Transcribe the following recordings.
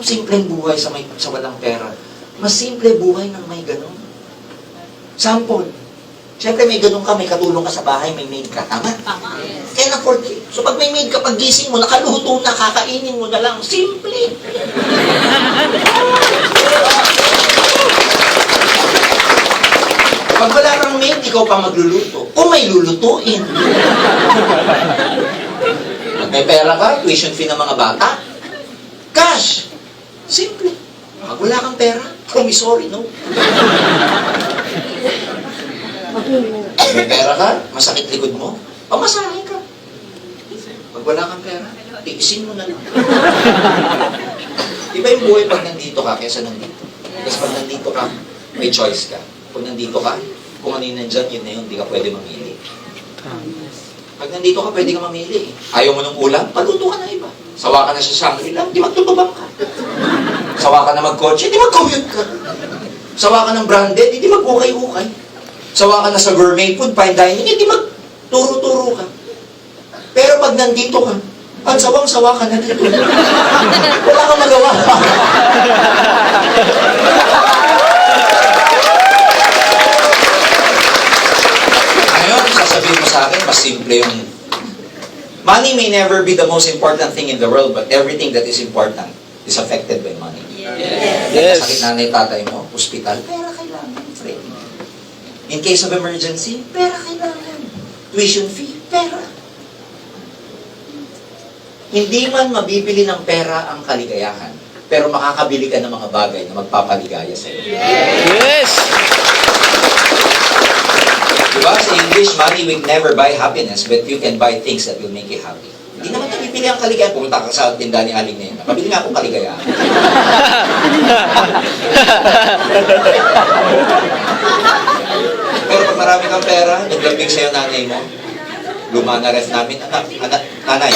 simpleng buhay sa walang pera. Mas simple buhay ng may ganun. Sample. Siyempre may ganun ka, may katulong ka sa bahay, may maid ka. Tama? Tama. Yes. Kaya afford it. So pag may maid ka, pag gising mo, nakaluto na, kakainin mo na lang. Simple. Pag wala kang maid, ikaw pa magluluto. Kung may lulutuin. Pag may pera ka, tuition fee ng mga bata. Cash. Simple. Pag wala kang pera, promissory, no? Pag may pera ka, masakit likod mo, pamasahe ka. Pag wala kang pera, tiisin mo na lang. Iba yung buhay pag nandito ka kaysa nandito. Kasi pag nandito ka, may choice ka. Pag nandito ka, kung ano yung nandyan, yun na yun, hindi ka pwede mamili. Pag nandito ka, pwede ka mamili. Ayaw mo ng ulam, paluto ka na iba. Sawa ka na sa Shangri-La, di magtutubang ka. Sawa ka na magkotse, di mag-commute ka. Sawa ka ng branded, di mag-ukay-ukay. Sawa ka na sa gourmet food, fine dining, di mag-turo-turo ka. Pero pag nandito ka, ang sawang-sawa ka na dito. Wala kang magawa. Ngayon, sasabihin mo sa akin, mas simple yung money may never be the most important thing in the world, but everything that is important is affected by money. Yes. Sakit nanay tatay mo, hospital, pera kailangan, friend. In case of emergency, pera kailangan. Tuition fee, pera. Hindi man mabibili ng pera ang kaligayahan, pero makakabili ka ng mga bagay na magpapaligaya sa iyo. Yes. Diba? Sa English, money will never buy happiness, but you can buy things that will make you happy. Hindi naman nabibili ang kaligayahan. Pumunta ka sa tindahan ni Aling na yun. Nakabili nga akong kaligayahan. Pero pag marami kang pera, naglambing sa'yo nanay mo, luma na ref namin, nanay,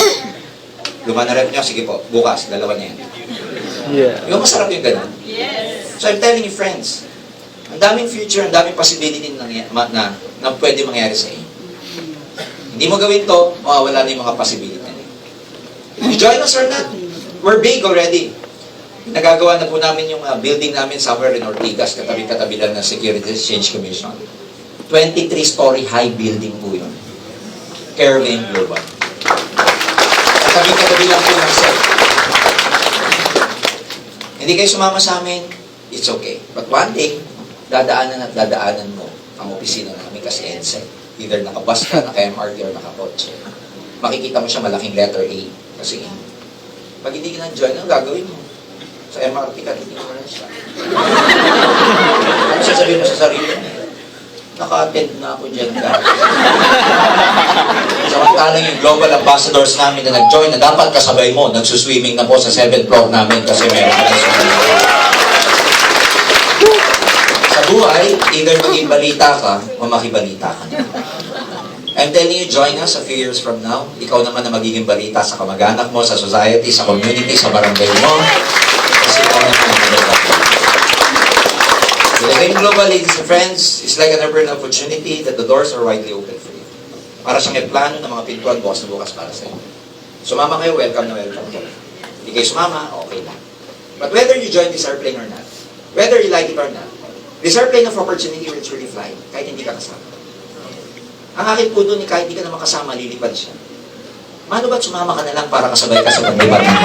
luma na ref nyo, sige po, bukas, dalawa na yan. Yeah. Yung masarap yung ganun. Yes. So I'm telling you friends, ang daming future, ang daming possibility na pwede mangyari sa inyo. Hindi mo gawin to, mawawala na yung mga possibility. You join us or not, we're big already. Nagagawa na po namin yung building namin somewhere in Ortigas, katabi-katabi lang ng Securities Exchange Commission. 23-story high building po yun. Caravane Global. Katabi-katabi lang po ng set. Hindi kayo sumama sa amin, it's okay. But one day, dadaanan at dadaanan mo ang opisina namin kasi EDSA. Either nakabus ka, naka-MRT or nakakotse. Makikita mo siya malaking letter A. Kasi pag hindi ka na-join, ang gagawin mo? Sa MRT ka, hindi mo na siya. Ano sasabihin mo sa sarili mo? Naka-attend na ako dyan, guys. Samantalang yung global ambassadors namin na nag-join na dapat kasabay mo, nagsuswimming na po sa 7th floor namin kasi meron na sa buhay, either maging balita ka o makibalita ka na. I'm telling you, join us a few years from now. Ikaw naman na magiging balita sa kamag-anak mo, sa society, sa community, sa barangay mo. Kasi ikaw naman ang balita. Living global, ladies and friends, is like an urban opportunity that the doors are widely open for you. Para siyang plano ng mga pintuan bukas na bukas para sa inyo. Sumama kayo, welcome na welcome kayo. Hindi kayo sumama, okay lang. But whether you join this airplane or not, whether you like it or not, this airplane of opportunity will truly fly kahit hindi ka kasama. Ang akin po doon, kahit hindi ka na makasama, lilipad siya. Mano ba't sumama ka na lang para kasabay ka sa paglipad ng